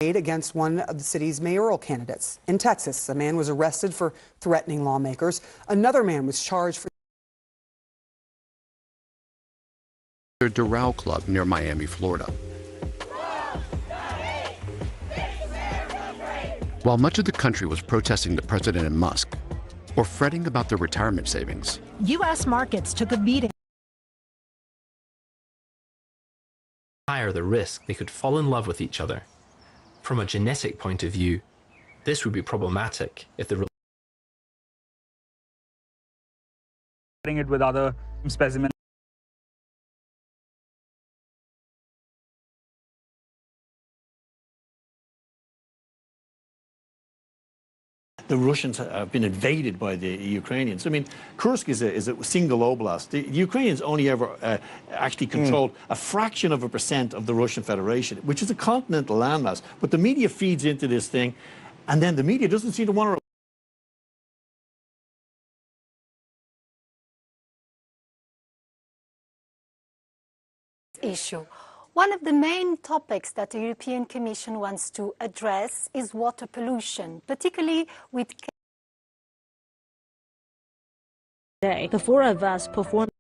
Against one of the city's mayoral candidates. In Texas, a man was arrested for threatening lawmakers. Another man was charged for the Doral Club near Miami, Florida. While much of the country was protesting the president and Musk, or fretting about their retirement savings, U.S. markets took a beating. Higher the risk they could fall in love with each other. From a genetic point of view, this would be problematic if the it with other specimens. The Russians have been invaded by the Ukrainians. I mean, Kursk is a single oblast. The Ukrainians only ever actually controlled a fraction of a % of the Russian Federation, which is a continental landmass. But the media feeds into this thing, and then the media doesn't seem to want to issue. One of the main topics that the European Commission wants to address is water pollution, particularly with The four of us performed.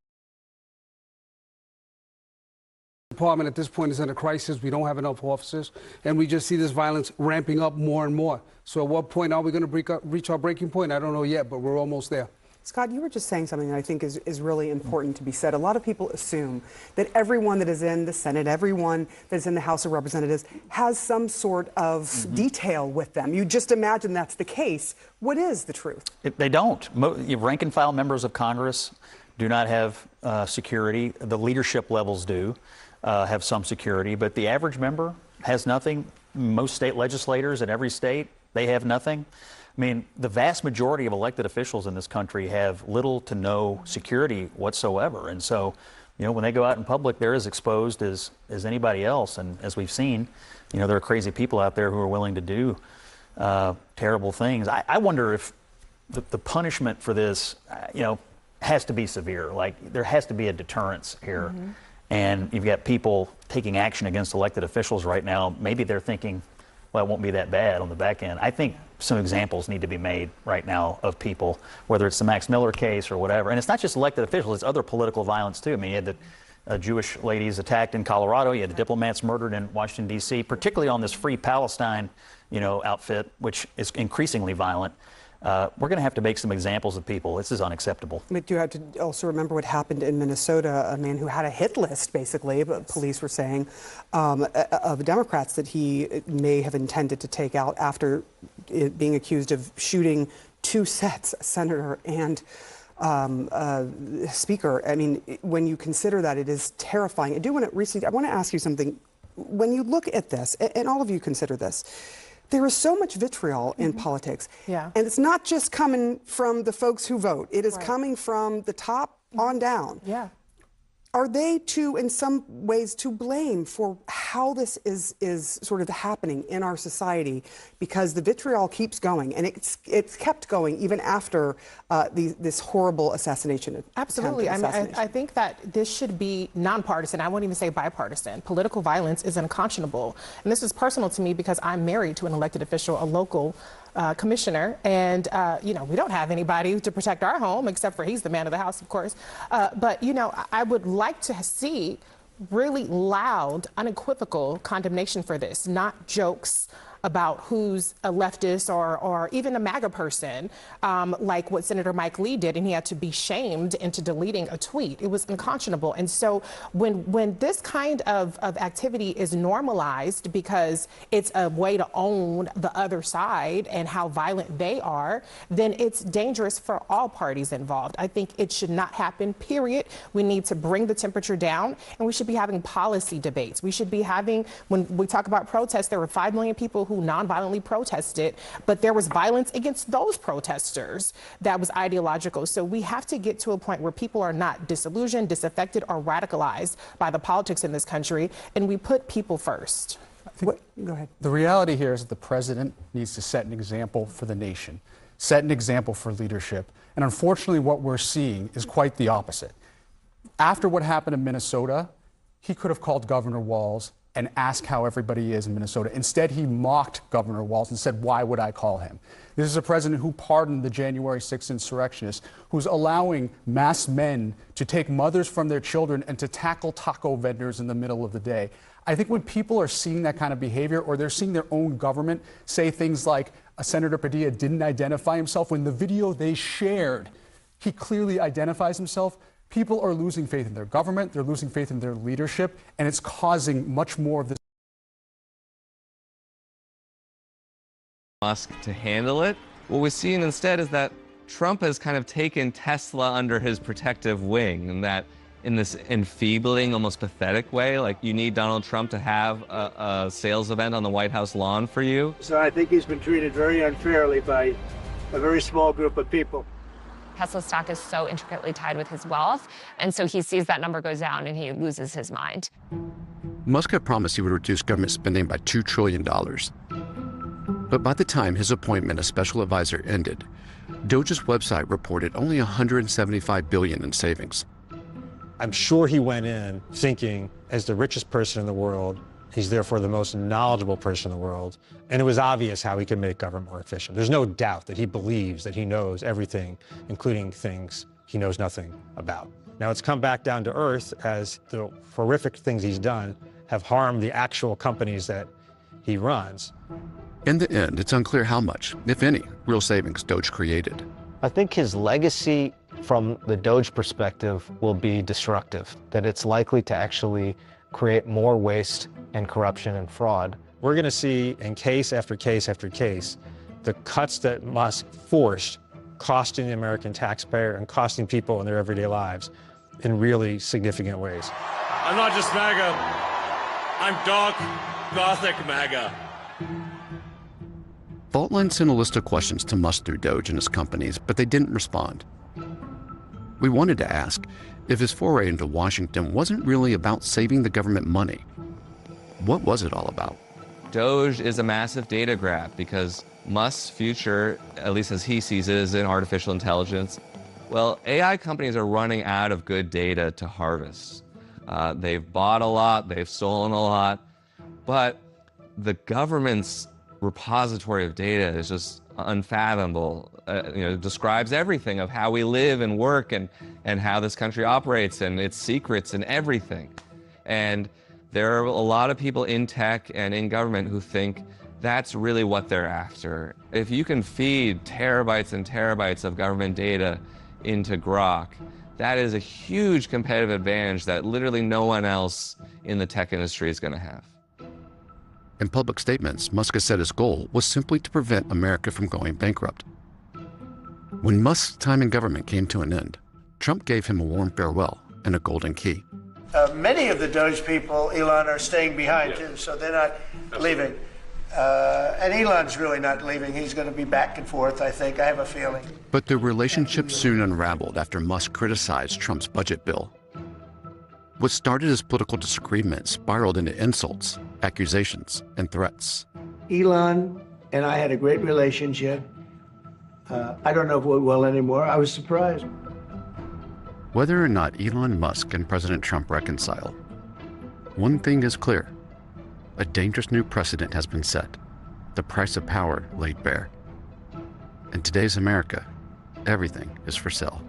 The department at this point is in a crisis. We don't have enough officers, and we just see this violence ramping up more and more. So at what point are we going to reach our breaking point? I don't know yet, but we're almost there. Scott, you were just saying something that I think is really important to be said. A lot of people assume that everyone that is in the Senate, everyone that is in the House of Representatives has some sort of detail with them. You just imagine that's the case. What is the truth? They don't. Rank and file members of Congress do not have security. The leadership levels do have some security, but the average member has nothing. Most state legislators in every state, they have nothing. I mean, the vast majority of elected officials in this country have little to no security whatsoever. And so, you know, when they go out in public, they're as exposed as anybody else. And as we've seen, you know, there are crazy people out there who are willing to do terrible things. I wonder if the punishment for this, you know, has to be severe. Like, there has to be a deterrence here. And you've got people taking action against elected officials right now. Maybe they're thinking, well, it won't be that bad on the back end. I think some examples need to be made right now of people, whether it's the Max Miller case or whatever. And it's not just elected officials, it's other political violence too. I mean, you had the Jewish ladies attacked in Colorado, you had the diplomats murdered in Washington, D.C., particularly on this Free Palestine, you know, outfit, which is increasingly violent. We're going to have to make some examples of people. This is unacceptable. But you have to also remember what happened in Minnesota, a man who had a hit list, basically, but police were saying, of Democrats that he may have intended to take out after being accused of shooting two sets, a senator and speaker. I mean, when you consider that, it is terrifying. I want to ask you something. When you look at this, and all of you consider this, there is so much vitriol in politics. And it's not just coming from the folks who vote. It is coming from the top on down. Are they in some ways to blame for how this is sort of happening in our society? Because the vitriol keeps going, and it's kept going even after this horrible assassination. Absolutely. I mean, I think that this should be nonpartisan. I won't even say bipartisan. Political violence is unconscionable. And this is personal to me because I'm married to an elected official, a local commissioner, and you know, we don't have anybody to protect our home except for he's the man of the house, of course. But you know, I would like to see really loud, unequivocal condemnation for this, not jokes about who's a leftist or even a MAGA person, like what Senator Mike Lee did, and he had to be shamed into deleting a tweet. It was unconscionable. And so when this kind of activity is normalized because it's a way to own the other side and how violent they are, then it's dangerous for all parties involved. I think it should not happen, period. We need to bring the temperature down, and we should be having policy debates. We should be having, when we talk about protests, there were 5 million people who nonviolently protested, but there was violence against those protesters that was ideological. So we have to get to a point where people are not disillusioned, disaffected, or radicalized by the politics in this country, and we put people first. Go ahead. The reality here is that the president needs to set an example for the nation, set an example for leadership. And unfortunately, what we're seeing is quite the opposite. After what happened in Minnesota, he could have called Governor Walz and ask how everybody is in Minnesota. Instead, he mocked Governor Walz and said, why would I call him? This is a president who pardoned the January 6th insurrectionists, who's allowing masked men to take mothers from their children and to tackle taco vendors in the middle of the day. I think when people are seeing that kind of behavior, or they're seeing their own government say things like Senator Padilla didn't identify himself, when the video they shared, he clearly identifies himself, people are losing faith in their government, they're losing faith in their leadership, and it's causing much more of this. Musk to handle it. What we're seeing instead is that Trump has kind of taken Tesla under his protective wing, and that in this enfeebling, almost pathetic way, like you need Donald Trump to have a sales event on the White House lawn for you. So I think he's been treated very unfairly by a very small group of people. Tesla stock is so intricately tied with his wealth, and so he sees that number goes down and he loses his mind. Musk had promised he would reduce government spending by $2 trillion. But by the time his appointment as special advisor ended, Doge's website reported only $175 billion in savings. I'm sure he went in thinking, as the richest person in the world, he's therefore the most knowledgeable person in the world, and it was obvious how he could make government more efficient. There's no doubt that he believes that he knows everything, including things he knows nothing about. Now it's come back down to earth as the horrific things he's done have harmed the actual companies that he runs. In the end, it's unclear how much, if any, real savings Doge created. I think his legacy from the Doge perspective will be destructive, that it's likely to actually create more waste and corruption and fraud. We're going to see in case after case after case the cuts that Musk forced costing the American taxpayer and costing people in their everyday lives in really significant ways. I'm not just MAGA, I'm dark, gothic MAGA. Faultline sent a list of questions to Musk through Doge and his companies, but they didn't respond. We wanted to ask if his foray into Washington wasn't really about saving the government money. What was it all about? Doge is a massive data grab because Musk's future, at least as he sees it, is in artificial intelligence. Well, AI companies are running out of good data to harvest. They've bought a lot, they've stolen a lot, but the government's repository of data is just unfathomable. It describes everything of how we live and work and how this country operates and its secrets and everything. And there are a lot of people in tech and in government who think that's really what they're after. If you can feed terabytes and terabytes of government data into Grok, that is a huge competitive advantage that literally no one else in the tech industry is going to have. In public statements, Musk has said his goal was simply to prevent America from going bankrupt. When Musk's time in government came to an end, Trump gave him a warm farewell and a golden key. Many of the Doge people, Elon, are staying behind too, so they're not leaving. And Elon's really not leaving. He's going to be back and forth, I think. I have a feeling. But the relationship soon unraveled after Musk criticized Trump's budget bill. What started as political disagreement spiraled into insults, accusations, and threats. Elon and I had a great relationship. I don't know if we're well anymore. I was surprised. Whether or not Elon Musk and President Trump reconcile, one thing is clear. A dangerous new precedent has been set. The price of power laid bare. In today's America, everything is for sale.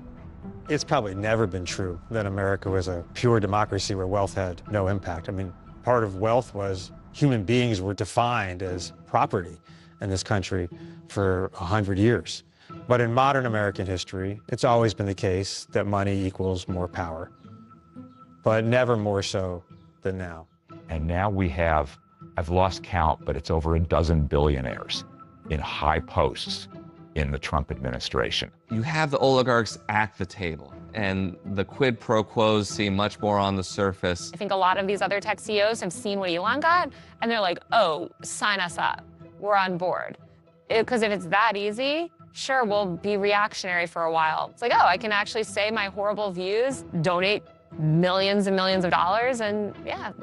It's probably never been true that America was a pure democracy where wealth had no impact. I mean, part of wealth was human beings were defined as property in this country for 100 years. But in modern American history, it's always been the case that money equals more power, but never more so than now. And now we have, I've lost count, but it's over a dozen billionaires in high posts in the Trump administration. You have the oligarchs at the table, and the quid pro quos seem much more on the surface. I think a lot of these other tech CEOs have seen what Elon got, and they're like, oh, sign us up. We're on board. Because if it's that easy, sure, we'll be reactionary for a while. It's like, oh, I can actually say my horrible views, donate millions and millions of dollars, and yeah,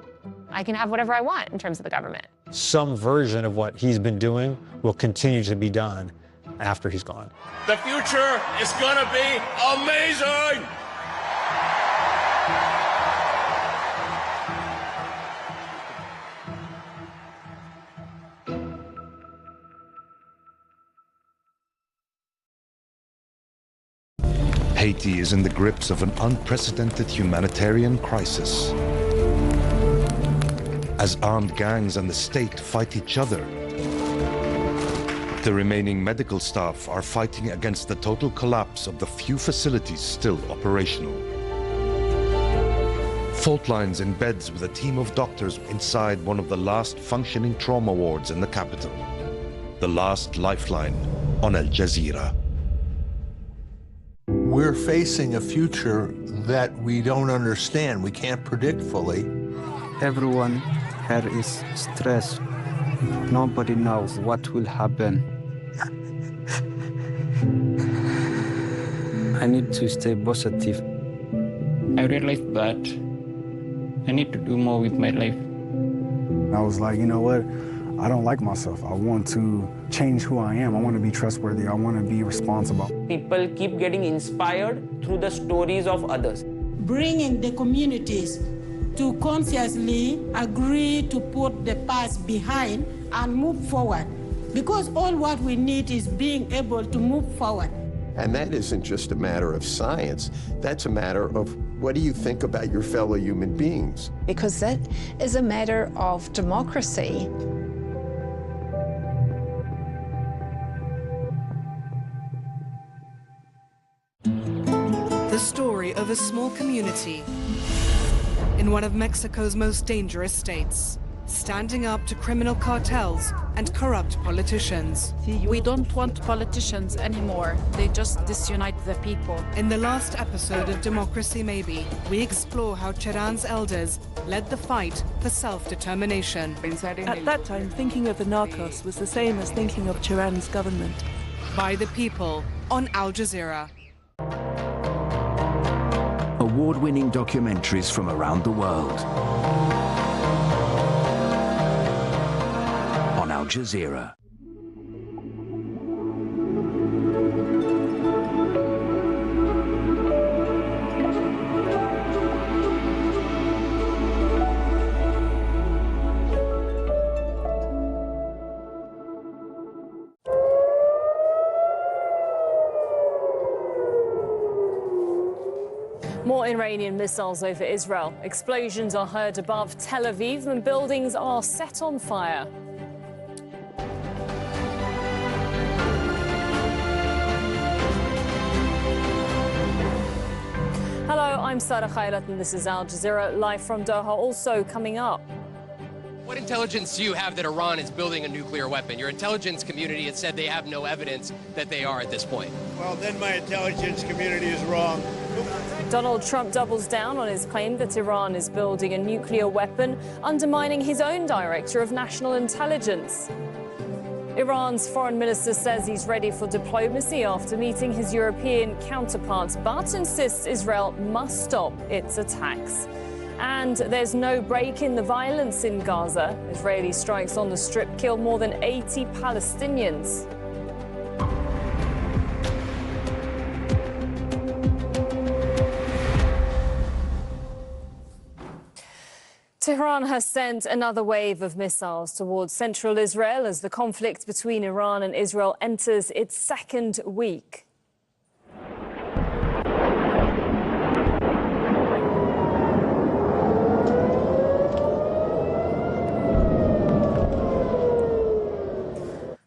I can have whatever I want in terms of the government. Some version of what he's been doing will continue to be done after he's gone. The future is gonna be amazing! Haiti is in the grips of an unprecedented humanitarian crisis. As armed gangs and the state fight each other, the remaining medical staff are fighting against the total collapse of the few facilities still operational. Fault lines in beds with a team of doctors inside one of the last functioning trauma wards in the capital. The last lifeline on Al Jazeera. We're facing a future that we don't understand, we can't predict fully. Everyone here is stressed. Nobody knows what will happen. I need to stay positive. I realized that I need to do more with my life. I was like, you know what? I don't like myself. I want to change who I am. I want to be trustworthy. I want to be responsible. People keep getting inspired through the stories of others. Bringing the communities to consciously agree to put the past behind and move forward. Because all what we need is being able to move forward. And that isn't just a matter of science. That's a matter of what do you think about your fellow human beings? Because that is a matter of democracy. The story of a small community in one of Mexico's most dangerous states, standing up to criminal cartels and corrupt politicians. We don't want politicians anymore. They just disunite the people. In the last episode of Democracy Maybe, we explore how Tehran's elders led the fight for self-determination. At that time, thinking of the narcos was the same as thinking of Tehran's government. By the people on Al Jazeera. Award-winning documentaries from around the world. On Al Jazeera. More Iranian missiles over Israel. Explosions are heard above Tel Aviv and buildings are set on fire. Hello, I'm Sarah Khairat and this is Al Jazeera live from Doha. Also coming up. What intelligence do you have that Iran is building a nuclear weapon? Your intelligence community has said they have no evidence that they are at this point. Well, then my intelligence community is wrong. Donald Trump doubles down on his claim that Iran is building a nuclear weapon, undermining his own director of national intelligence. Iran's foreign minister says he's ready for diplomacy after meeting his European counterparts, but insists Israel must stop its attacks. And there's no break in the violence in Gaza. Israeli strikes on the Strip killed more than 80 Palestinians. Tehran has sent another wave of missiles towards central Israel as the conflict between Iran and Israel enters its second week.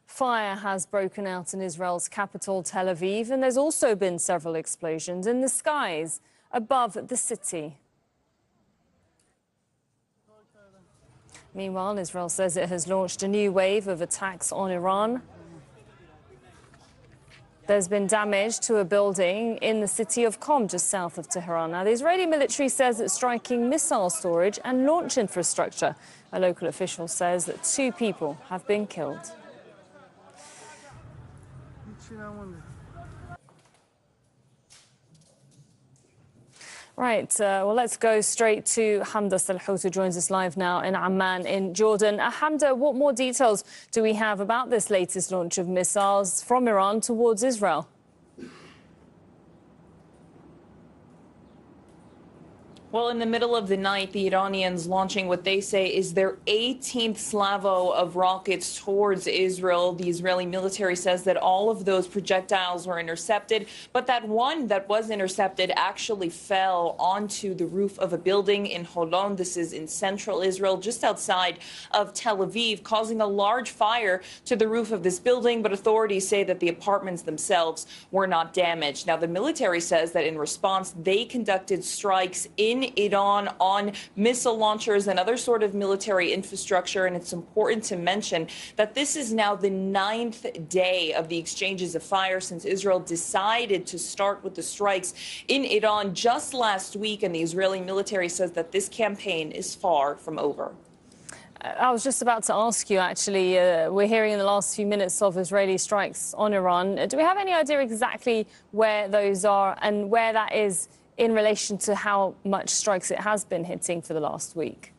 Fire has broken out in Israel's capital, Tel Aviv, and there's also been several explosions in the skies above the city. Meanwhile, Israel says it has launched a new wave of attacks on Iran. There's been damage to a building in the city of Qom, just south of Tehran. Now, the Israeli military says it's striking missile storage and launch infrastructure. A local official says that 2 people have been killed. Right, well, let's go straight to Hamda Salhout, who joins us live now in Amman in Jordan. Hamda, what more details do we have about this latest launch of missiles from Iran towards Israel? Well, in the middle of the night, the Iranians launching what they say is their 18th salvo of rockets towards Israel. The Israeli military says that all of those projectiles were intercepted, but that one that was intercepted actually fell onto the roof of a building in Holon. This is in central Israel, just outside of Tel Aviv, causing a large fire to the roof of this building. But authorities say that the apartments themselves were not damaged. Now, the military says that in response, they conducted strikes in Iran on missile launchers and other sort of military infrastructure. And it's important to mention that this is now the 9th day of the exchanges of fire since Israel decided to start with the strikes in Iran just last week. And the Israeli military says that this campaign is far from over. I was just about to ask you, actually, we're hearing in the last few minutes of Israeli strikes on Iran. Do we have any idea exactly where those are and where that is in relation to how much strikes it has been hitting for the last week?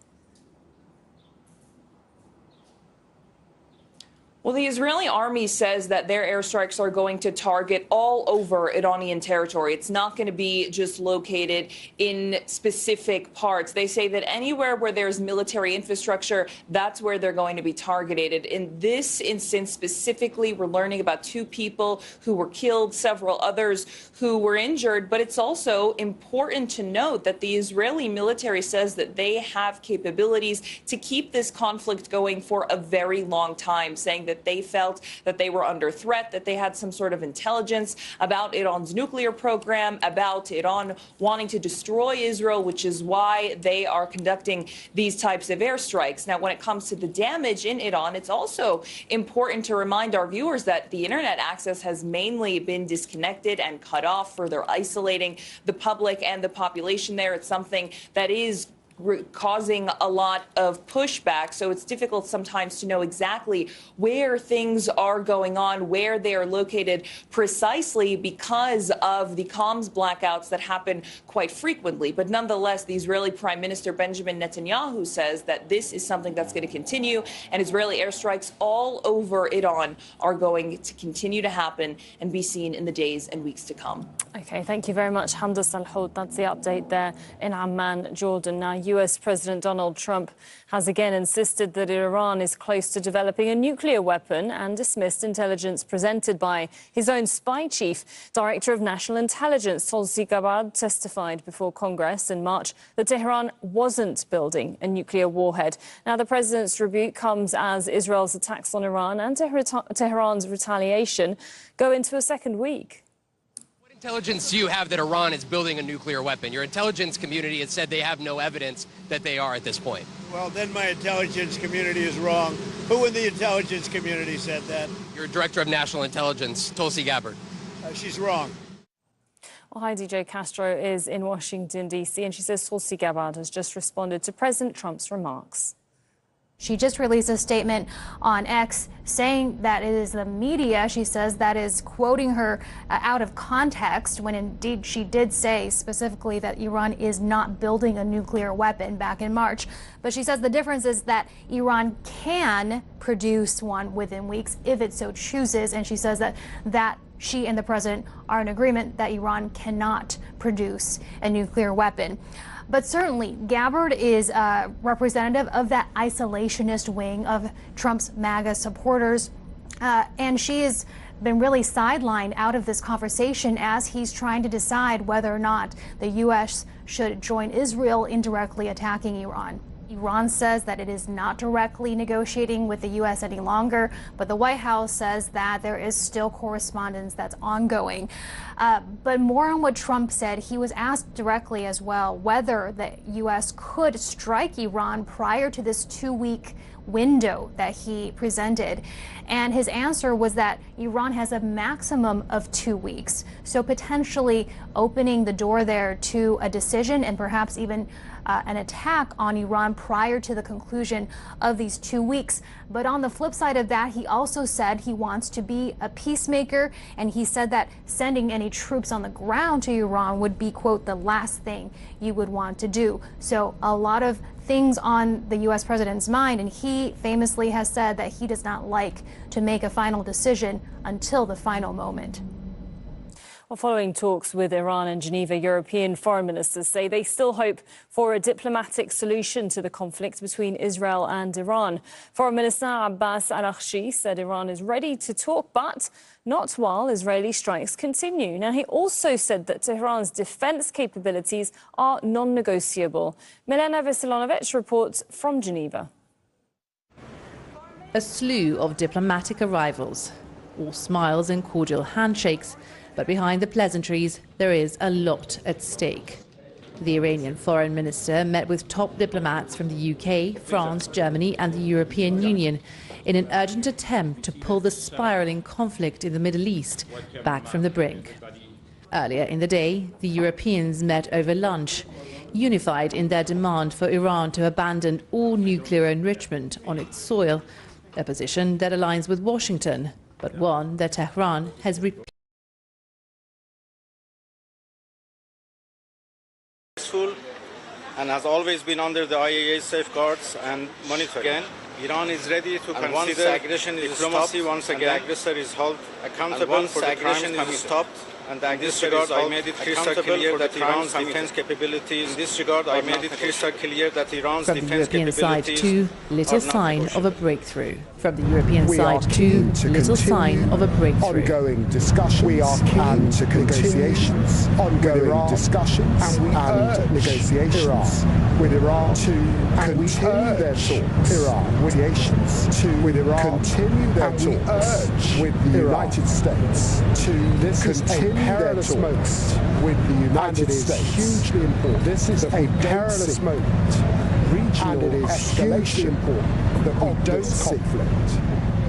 Well, the Israeli army says that their airstrikes are going to target all over Iranian territory. It's not going to be just located in specific parts. They say that anywhere where there's military infrastructure, that's where they're going to be targeted. In this instance specifically, we're learning about 2 people who were killed, several others who were injured. But it's also important to note that the Israeli military says that they have capabilities to keep this conflict going for a very long time, saying that they felt that they were under threat, that they had some sort of intelligence about Iran's nuclear program, about Iran wanting to destroy Israel, which is why they are conducting these types of airstrikes. Now, when it comes to the damage in Iran, it's also important to remind our viewers that the internet access has mainly been disconnected and cut off, further isolating the public and the population there. It's something that is causing a lot of pushback. So it's difficult sometimes to know exactly where things are going on, where they are located precisely because of the comms blackouts that happen quite frequently. But nonetheless, the Israeli Prime Minister Benjamin Netanyahu says that this is something that's going to continue, and Israeli airstrikes all over Iran are going to continue to happen and be seen in the days and weeks to come. Okay, thank you very much, Hamda Salhoud. That's the update there in Amman, Jordan. Now, US President Donald Trump has again insisted that Iran is close to developing a nuclear weapon and dismissed intelligence presented by his own spy chief. Director of National Intelligence Tulsi Gabbard testified before Congress in March that Tehran wasn't building a nuclear warhead. Now, the president's rebuke comes as Israel's attacks on Iran and Tehran's retaliation go into a second week. Intelligence do you have that Iran is building a nuclear weapon? Your intelligence community has said they have no evidence that they are at this point. Well, then my intelligence community is wrong. Who in the intelligence community said that? Your Director of National Intelligence, Tulsi Gabbard. She's wrong. Well, Heidi J. Castro is in Washington, D.C., and she says Tulsi Gabbard has just responded to President Trump's remarks. She just released a statement on X saying that it is the media, she says, that is quoting her out of context, when indeed she did say specifically that Iran is not building a nuclear weapon back in March. But she says the difference is that Iran can produce one within weeks if it so chooses. And she says that she and the president are in agreement that Iran cannot produce a nuclear weapon. But certainly, Gabbard is a representative of that isolationist wing of Trump's MAGA supporters. And she has been really sidelined out of this conversation as he's trying to decide whether or not the U.S. should join Israel in directly attacking Iran. Iran says that it is not directly negotiating with the U.S. any longer, but the White House says that there is still correspondence that's ongoing. But more on what Trump said, he was asked directly as well whether the U.S. could strike Iran prior to this 2-week window that he presented. And his answer was that Iran has a maximum of 2 weeks, so potentially opening the door there to a decision and perhaps even an attack on Iran prior to the conclusion of these 2 weeks. But on the flip side of that, he also said he wants to be a peacemaker, and he said that sending any troops on the ground to Iran would be, quote, the last thing you would want to do. So a lot of things on the U.S. president's mind, and he famously has said that he does not like to make a final decision until the final moment. Well, following talks with Iran and Geneva, European foreign ministers say they still hope for a diplomatic solution to the conflict between Israel and Iran. Foreign Minister Abbas Araghchi said Iran is ready to talk, but not while Israeli strikes continue. Now, he also said that Tehran's defense capabilities are non-negotiable. Milena Veselinovic reports from Geneva. A slew of diplomatic arrivals, all smiles and cordial handshakes. But behind the pleasantries, there is a lot at stake. The Iranian foreign minister met with top diplomats from the UK, France, Germany and the European Union in an urgent attempt to pull the spiraling conflict in the Middle East back from the brink. Earlier in the day, the Europeans met over lunch, unified in their demand for Iran to abandon all nuclear enrichment on its soil, a position that aligns with Washington, but one that Tehran has repeatedly and has always been under the IAEA safeguards and monitoring. Again, Iran is ready to consider aggression is diplomacy stopped, once again. The aggressor is held accountable for the aggression is stopped. And in this regard, I made it crystal clear that Iran's defense capabilities. In this regard, I made it crystal clear that Iran's from the defense European side capabilities too, little sign of a breakthrough. From the European side too, little sign of a breakthrough. Ongoing discussions. We are keen to negotiations. Ongoing discussions and negotiations with Iran to continue their talks. Iran with negotiations with Iran continue their talks with the United States to continue perilous moment with the United States. Hugely important. This is a perilous moment. Regional escalation important that we don't conflict.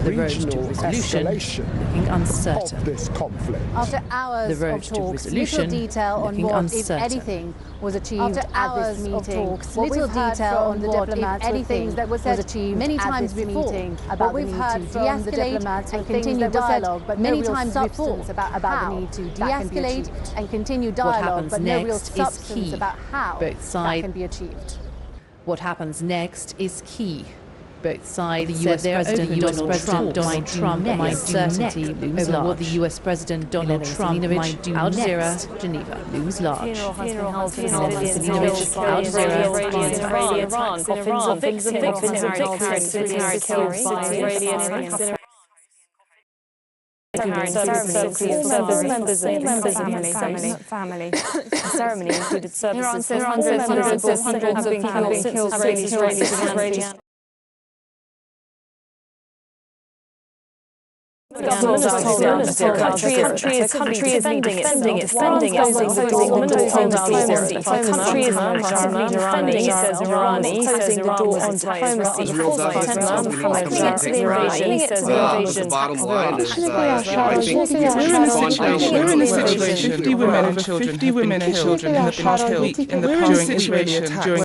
The road to resolution looking uncertain. Of this conflict. After hours of talks, little detail on what, if anything, was achieved at this meeting. Little detail on what, if anything, that was achieved many times before about the need to de-escalate and continue dialogue, but many times before about the need to de-escalate and continue dialogue, but no real substance about how that can be achieved. What happens next is key. Both sides the US President Donald Trump might certainty lose large. What the US President Donald Trump might do Al Jazeera, Geneva, lose large. Al Jazeera, Iran, coffins of victims killed by Iranians. Family. The ceremony included services. Hundreds of people have been killed since Israeli. The country is defending it. He says Irani, closing the door on diplomacy. The bottom line is, I think we're in a situation. 50 women and children in the past week during Israeli attack.